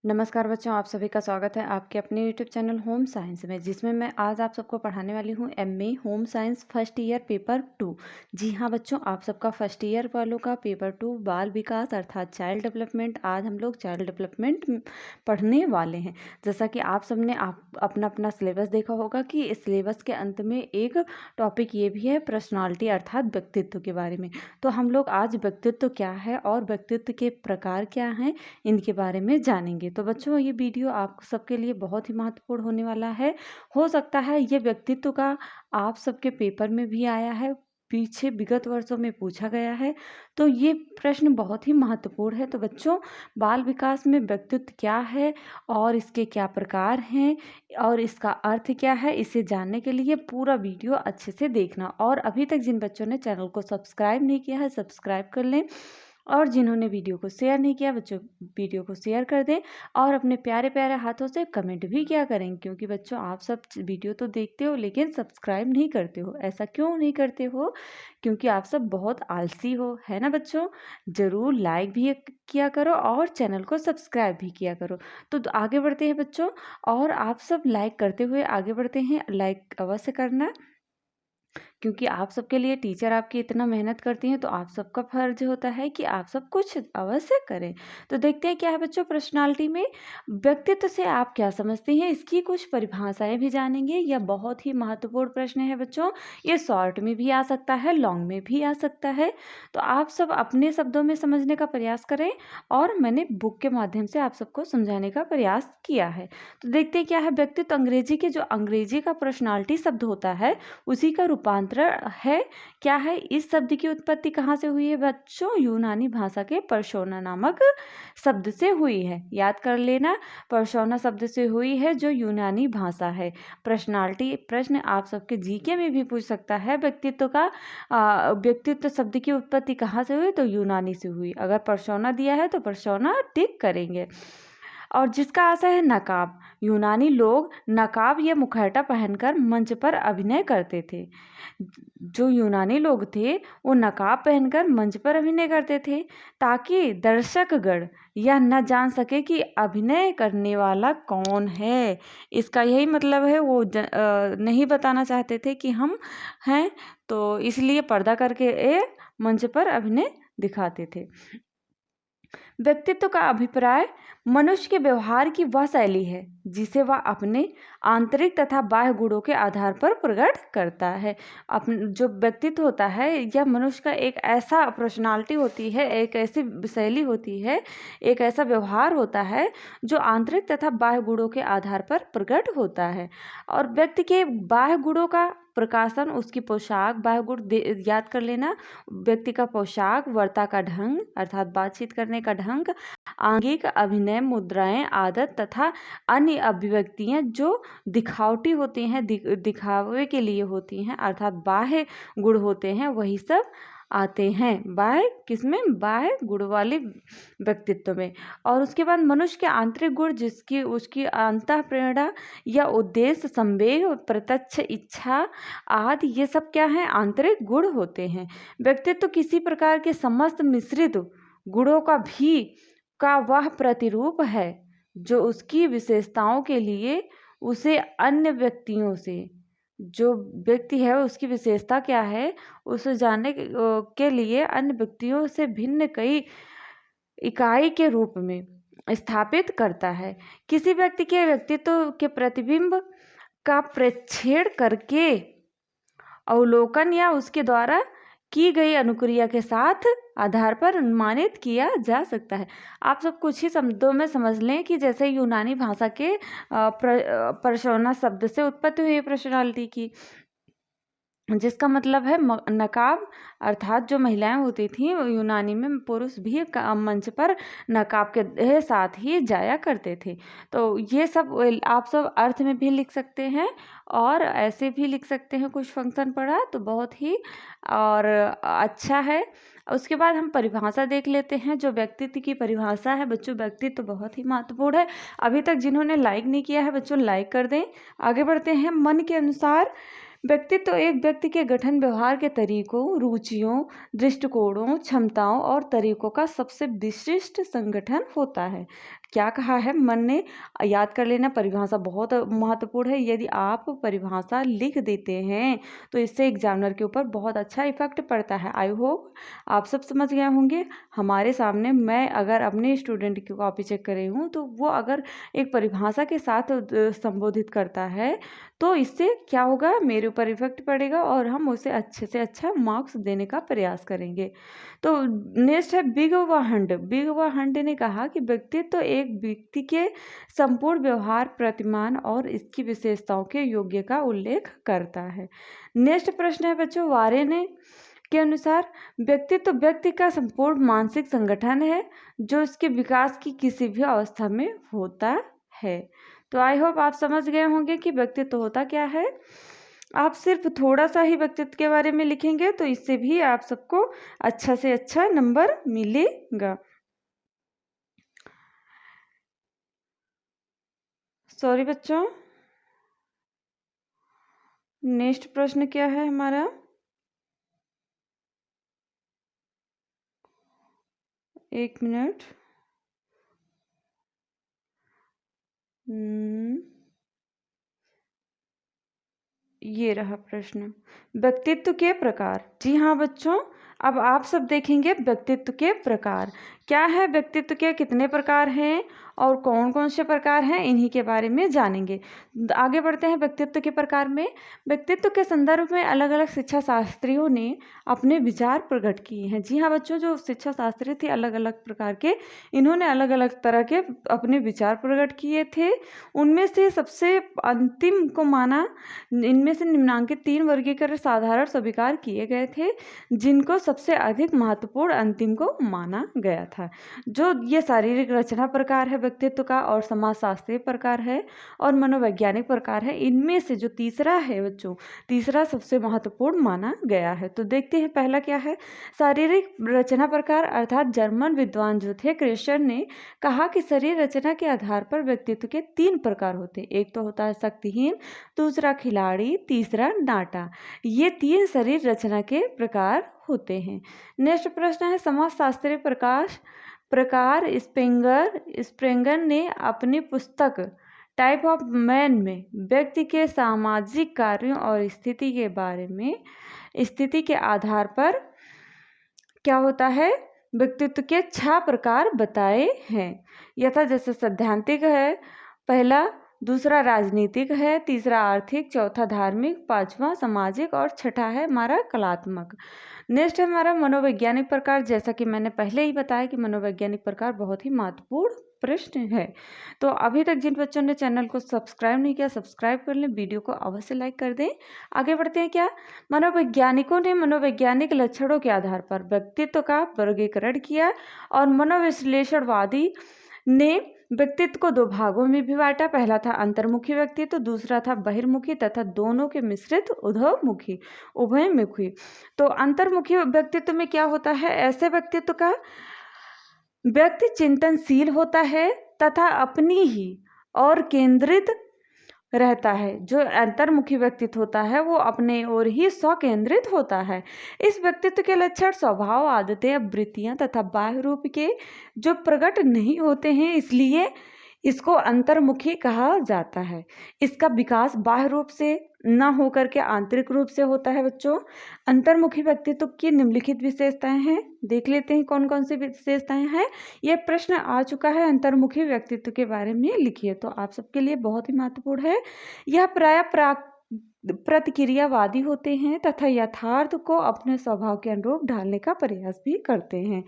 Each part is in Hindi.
नमस्कार बच्चों, आप सभी का स्वागत है आपके अपने यूट्यूब चैनल होम साइंस में, जिसमें मैं आज आप सबको पढ़ाने वाली हूँ MA home science first year paper 2। जी हाँ बच्चों, आप सबका फर्स्ट ईयर वालों का पेपर 2 बाल विकास अर्थात चाइल्ड डेवलपमेंट। आज हम लोग चाइल्ड डेवलपमेंट पढ़ने वाले हैं। जैसा कि आप सबने अपना अपना सिलेबस देखा होगा कि इस सिलेबस के अंत में एक टॉपिक ये भी है पर्सनालिटी अर्थात व्यक्तित्व के बारे में। तो हम लोग आज व्यक्तित्व क्या है और व्यक्तित्व के प्रकार क्या हैं, इनके बारे में जानेंगे। तो बच्चों, ये वीडियो आप सबके लिए बहुत ही महत्वपूर्ण होने वाला है। हो सकता है ये व्यक्तित्व का आप सबके पेपर में भी आया है, पीछे विगत वर्षों में पूछा गया है, तो ये प्रश्न बहुत ही महत्वपूर्ण है। तो बच्चों, बाल विकास में व्यक्तित्व क्या है और इसके क्या प्रकार हैं और इसका अर्थ क्या है, इसे जानने के लिए पूरा वीडियो अच्छे से देखना। और अभी तक जिन बच्चों ने चैनल को सब्सक्राइब नहीं किया है, सब्सक्राइब कर लें। और जिन्होंने वीडियो को शेयर नहीं किया, बच्चों वीडियो को शेयर कर दें और अपने प्यारे प्यारे हाथों से कमेंट भी किया करें। क्योंकि बच्चों, आप सब वीडियो तो देखते हो लेकिन सब्सक्राइब नहीं करते हो। ऐसा क्यों नहीं करते हो? क्योंकि आप सब बहुत आलसी हो, है ना बच्चों? ज़रूर लाइक भी किया करो और चैनल को सब्सक्राइब भी किया करो। तो आगे बढ़ते हैं बच्चों, और आप सब लाइक करते हुए आगे बढ़ते हैं। लाइक अवश्य करना, क्योंकि आप सबके लिए टीचर आपकी इतना मेहनत करती हैं, तो आप सबका फर्ज होता है कि आप सब कुछ अवश्य करें। तो देखते हैं क्या है बच्चों पर्सनालिटी में। व्यक्तित्व से आप क्या समझते हैं, इसकी कुछ परिभाषाएं भी जानेंगे। यह बहुत ही महत्वपूर्ण प्रश्न है बच्चों। ये शॉर्ट में भी आ सकता है, लॉन्ग में भी आ सकता है। तो आप सब अपने शब्दों में समझने का प्रयास करें और मैंने बुक के माध्यम से आप सबको समझाने का प्रयास किया है। तो देखते हैं क्या है व्यक्तित्व। अंग्रेजी के जो अंग्रेजी का पर्सनालिटी शब्द होता है, उसी का रूपांतरण है। क्या है? इस शब्द की उत्पत्ति कहाँ से हुई है बच्चों? यूनानी भाषा के पर्सोना नामक शब्द से हुई है। याद कर लेना, पर्सोना शब्द से हुई है, जो यूनानी भाषा है। पर्सनालिटी प्रश्न आप सबके जीके में भी पूछ सकता है। व्यक्तित्व का व्यक्तित्व शब्द की उत्पत्ति कहाँ से हुई? तो यूनानी से हुई। अगर पर्सोना दिया है तो पर्सोना टिक करेंगे। और जिसका आशय है नकाब। यूनानी लोग नकाब या मुखौटा पहनकर मंच पर अभिनय करते थे। जो यूनानी लोग थे वो नकाब पहनकर मंच पर अभिनय करते थे, ताकि दर्शकगण यह न जान सके कि अभिनय करने वाला कौन है। इसका यही मतलब है, वो नहीं बताना चाहते थे कि हम हैं, तो इसलिए पर्दा करके मंच पर अभिनय दिखाते थे। व्यक्तित्व का अभिप्राय मनुष्य के व्यवहार की वह शैली है जिसे वह अपने आंतरिक तथा बाह्य गुणों के आधार पर प्रकट करता है। जो व्यक्तित्व होता है, यह मनुष्य का एक ऐसा पर्सनालिटी होती है, एक ऐसी शैली होती है, एक ऐसा व्यवहार होता है जो आंतरिक तथा बाह्य गुणों के आधार पर प्रकट होता है। और व्यक्ति के बाह्य गुणों का प्रकाशन उसकी पोशाक, बाह्य गुण याद कर लेना। व्यक्ति का पोशाक, वार्ता का ढंग अर्थात बातचीत करने का ढंग, आंगिक अभिनय, मुद्राएं, आदत तथा अन्य अभिव्यक्तियां जो दिखावटी होती हैं, दिखावे के लिए होती हैं अर्थात बाह्य गुण होते हैं, वही सब आते हैं बाह्य किसमें? बाह्य गुण वाले व्यक्तित्व में। और उसके बाद मनुष्य के आंतरिक गुण, जिसकी उसकी अंतःप्रेरणा या उद्देश्य, संवेग, प्रत्यक्ष इच्छा आदि, ये सब क्या है? आंतरिक गुण होते हैं। व्यक्तित्व किसी प्रकार के समस्त मिश्रित गुणों का वह प्रतिरूप है जो उसकी विशेषताओं के लिए उसे अन्य व्यक्तियों से, जो व्यक्ति है उसकी विशेषता क्या है, उसे जानने के लिए अन्य व्यक्तियों से भिन्न कई इकाई के रूप में स्थापित करता है। किसी व्यक्ति के व्यक्तित्व के प्रतिबिंब का प्रेक्षेण करके अवलोकन या उसके द्वारा की गई अनुक्रिया के साथ आधार पर अनुमानित किया जा सकता है। आप सब कुछ ही शब्दों में समझ लें कि जैसे यूनानी भाषा के पर्सोना शब्द से उत्पत्ति हुई पर्सनालिटी की, जिसका मतलब है नकाब। अर्थात जो महिलाएं होती थीं, यूनानी में पुरुष भी मंच पर नकाब के साथ ही जाया करते थे। तो ये सब आप सब अर्थ में भी लिख सकते हैं और ऐसे भी लिख सकते हैं। कुछ फंक्शन पढ़ा तो बहुत ही और अच्छा है। उसके बाद हम परिभाषा देख लेते हैं। जो व्यक्तित्व की परिभाषा है बच्चों, व्यक्तित्व बहुत ही महत्वपूर्ण है। अभी तक जिन्होंने लाइक नहीं किया है बच्चों, लाइक कर दें। आगे बढ़ते हैं। मन के अनुसार व्यक्तित्व एक व्यक्ति के गठन, व्यवहार के तरीकों, रुचियों, दृष्टिकोणों, क्षमताओं और तरीकों का सबसे विशिष्ट संगठन होता है। क्या कहा है, मन ने याद कर लेना। परिभाषा बहुत महत्वपूर्ण है। यदि आप परिभाषा लिख देते हैं तो इससे एग्जामिनर के ऊपर बहुत अच्छा इफेक्ट पड़ता है। आई होप आप सब समझ गए होंगे। हमारे सामने मैं अगर अपने स्टूडेंट की कॉपी चेक कर रही हूँ तो वो अगर एक परिभाषा के साथ संबोधित करता है तो इससे क्या होगा, मेरे ऊपर इफेक्ट पड़ेगा और हम उसे अच्छे से अच्छा मार्क्स देने का प्रयास करेंगे। तो नेक्स्ट है बिग व हंड। बिग व हंड ने कहा कि व्यक्तित्व तो एक व्यक्ति के संपूर्ण व्यवहार, प्रतिमान और इसकी विशेषताओं के योग्य का उल्लेख करता है। नेक्स्ट प्रश्न है बच्चों, वारे ने के अनुसार व्यक्तित्व तो व्यक्ति का संपूर्ण मानसिक संगठन है जो इसके विकास की किसी भी अवस्था में होता है। तो आई होप आप समझ गए होंगे कि व्यक्तित्व तो होता क्या है। आप सिर्फ थोड़ा सा ही व्यक्तित्व के बारे में लिखेंगे तो इससे भी आप सबको अच्छा से अच्छा नंबर मिलेगा। सॉरी बच्चों, नेक्स्ट प्रश्न क्या है हमारा, एक मिनट। ये रहा प्रश्न, व्यक्तित्व के प्रकार। जी हाँ बच्चों, अब आप सब देखेंगे व्यक्तित्व के प्रकार क्या है, व्यक्तित्व के कितने प्रकार हैं और कौन कौन से प्रकार हैं, इन्हीं के बारे में जानेंगे। आगे बढ़ते हैं व्यक्तित्व के प्रकार में। व्यक्तित्व के संदर्भ में अलग अलग शिक्षा शास्त्रियों ने अपने विचार प्रकट किए हैं। जी हाँ बच्चों, जो शिक्षा शास्त्री थे अलग अलग प्रकार के, इन्होंने अलग अलग तरह के अपने विचार प्रकट किए थे। उनमें से सबसे अंतिम को माना, इनमें से निम्नांकित 3 वर्गीकरण साधारण स्वीकार किए गए थे, जिनको सबसे अधिक महत्वपूर्ण अंतिम को माना गया था। जो ये शारीरिक रचना प्रकार है व्यक्तित्व का, और समाजशास्त्रीय प्रकार है, और मनोवैज्ञानिक प्रकार है। इनमें से जो तीसरा है बच्चों, तीसरा सबसे महत्वपूर्ण माना गया है। तो देखते हैं पहला क्या है, शारीरिक रचना प्रकार। अर्थात जर्मन विद्वान जो थे क्रिश्चियन ने कहा कि शरीर रचना के आधार पर व्यक्तित्व के 3 प्रकार होते हैं। एक तो होता है शक्तिहीन, दूसरा खिलाड़ी, तीसरा नाटा। ये 3 शरीर रचना के प्रकार होते हैं। नेक्स्ट प्रश्न है समाजशास्त्रीय प्रकार। स्प्रेंगर ने अपनी पुस्तक टाइप ऑफ मैन में व्यक्ति के सामाजिक कार्यों और स्थिति के आधार पर क्या होता है, व्यक्तित्व के 6 प्रकार बताए हैं। यथा जैसे सैद्धांतिक है पहला, दूसरा राजनीतिक है, तीसरा आर्थिक, चौथा धार्मिक, पांचवा सामाजिक और छठा है हमारा कलात्मक। नेक्स्ट है हमारा मनोवैज्ञानिक प्रकार। जैसा कि मैंने पहले ही बताया कि मनोवैज्ञानिक प्रकार बहुत ही महत्वपूर्ण प्रश्न है। तो अभी तक जिन बच्चों ने चैनल को सब्सक्राइब नहीं किया, सब्सक्राइब कर लें, वीडियो को अवश्य लाइक कर दें। आगे बढ़ते हैं क्या, मनोवैज्ञानिकों ने मनोवैज्ञानिक लक्षणों के आधार पर व्यक्तित्व का वर्गीकरण किया, और मनोविश्लेषणवादी ने व्यक्तित्व को 2 भागों में भी बांटा। पहला था अंतर्मुखी व्यक्तित्व, दूसरा था बहिर्मुखी तथा दोनों के मिश्रित उभयमुखी। तो अंतर्मुखी व्यक्तित्व में क्या होता है, ऐसे व्यक्तित्व का व्यक्ति चिंतनशील होता है तथा अपनी ही और केंद्रित रहता है। जो अंतर्मुखी व्यक्तित्व होता है वो अपने ओर ही स्वकेंद्रित होता है। इस व्यक्तित्व के लक्षण स्वभाव, आदतें, वृत्तियां तथा बाह्य रूप के जो प्रकट नहीं होते हैं, इसलिए इसको अंतर्मुखी कहा जाता है। इसका विकास बाह्य रूप से न होकर के आंतरिक रूप से होता है। बच्चों, अंतर्मुखी व्यक्तित्व की निम्नलिखित विशेषताएं हैं, देख लेते हैं कौन कौन सी विशेषताएं हैं। यह प्रश्न आ चुका है, अंतर्मुखी व्यक्तित्व के बारे में लिखिए, तो आप सबके लिए बहुत ही महत्वपूर्ण है। यह प्राय प्रतिक्रियावादी होते हैं तथा यथार्थ को अपने स्वभाव के अनुरूप ढालने का प्रयास भी करते हैं।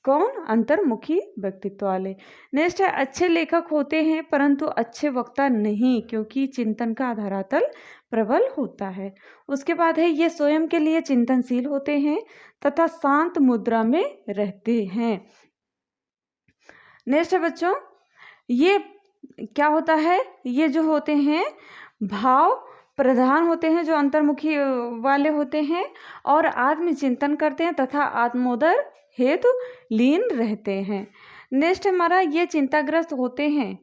कौन, अंतर्मुखी व्यक्तित्व वाले। नेक्स्ट है अच्छे लेखक होते हैं परंतु अच्छे वक्ता नहीं, क्योंकि चिंतन का धरातल प्रबल होता है। उसके बाद है ये स्वयं के लिए चिंतनशील होते हैं तथा शांत मुद्रा में रहते हैं। नेक्स्ट है बच्चों, ये क्या होता है, ये जो होते हैं भाव प्रधान होते हैं, जो अंतर्मुखी वाले होते हैं, और आत्मचिंतन करते हैं तथा आत्मोदर हेतु लीन रहते हैं। नेक्स्ट हमारा, ये चिंताग्रस्त होते हैं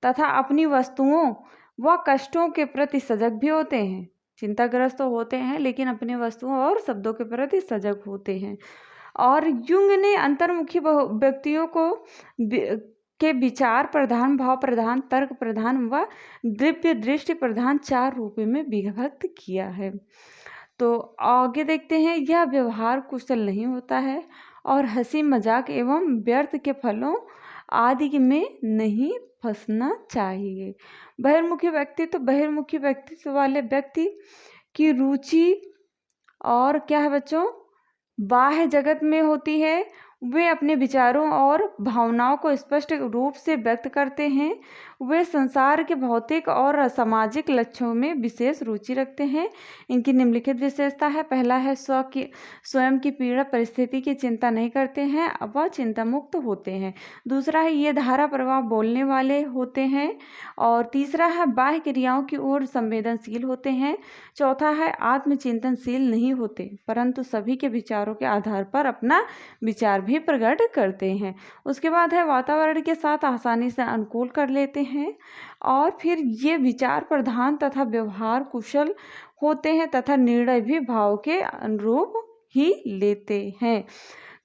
तथा अपनी वस्तुओं व कष्टों के प्रति सजग भी होते हैं। चिंताग्रस्त तो होते हैं लेकिन अपनी वस्तुओं और शब्दों के प्रति सजग होते हैं। और युंग ने अंतर्मुखी व्यक्तियों को के विचार प्रधान, भाव प्रधान, तर्क प्रधान व दिव्य दृष्टि प्रधान 4 रूपों में विभक्त किया है। तो आगे देखते हैं, यह व्यवहार कुशल नहीं होता है और हंसी मजाक एवं व्यर्थ के फलों आदि में नहीं फंसना चाहिए। बहिर्मुखी व्यक्ति, तो बहिर्मुखी व्यक्तित्व वाले व्यक्ति की रुचि और क्या है बच्चों, बाह्य जगत में होती है। वे अपने विचारों और भावनाओं को स्पष्ट रूप से व्यक्त करते हैं। वे संसार के भौतिक और सामाजिक लक्ष्यों में विशेष रुचि रखते हैं। इनकी निम्नलिखित विशेषता है। पहला है स्वयं की पीड़ा परिस्थिति की चिंता नहीं करते हैं, वह चिंता मुक्त होते हैं। दूसरा है ये धारा प्रवाह बोलने वाले होते हैं। और तीसरा है बाह्य क्रियाओं की ओर संवेदनशील होते हैं। चौथा है आत्मचिंतनशील नहीं होते, परंतु सभी के विचारों के आधार पर अपना विचार भी प्रकट करते हैं। उसके बाद है वातावरण के साथ आसानी से अनुकूल कर लेते हैं। और फिर ये विचार प्रधान तथा व्यवहार कुशल होते हैं तथा निर्णय भी भाव के अनुरूप ही लेते हैं।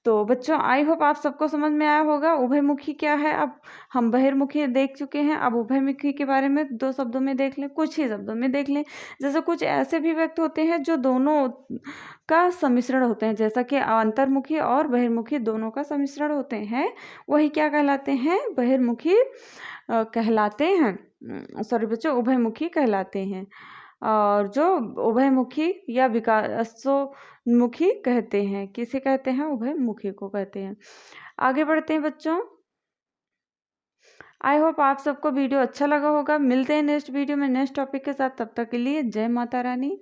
तो बच्चों आई होप आप सबको समझ में आया होगा उभयमुखी क्या है। अब हम बहिर्मुखी देख चुके हैं, अब उभयमुखी के बारे में 2 शब्दों में देख लें, कुछ ही शब्दों में देख लें। जैसे कुछ ऐसे भी व्यक्ति होते हैं जो दोनों का सम्मिश्रण होते हैं, जैसा कि अंतर्मुखी और बहिर्मुखी दोनों का सम्मिश्रण होते हैं, वही क्या कहलाते हैं, बहिर्मुखी कहलाते हैं। सॉरी बच्चों, उभयमुखी कहलाते हैं। और जो उभयमुखी या विकासोन्मुखी कहते हैं, किसे कहते हैं, उभयमुखी को कहते हैं। आगे बढ़ते हैं बच्चों। आई होप आप सबको वीडियो अच्छा लगा होगा। मिलते हैं नेक्स्ट वीडियो में नेक्स्ट टॉपिक के साथ, तब तक के लिए जय माता रानी।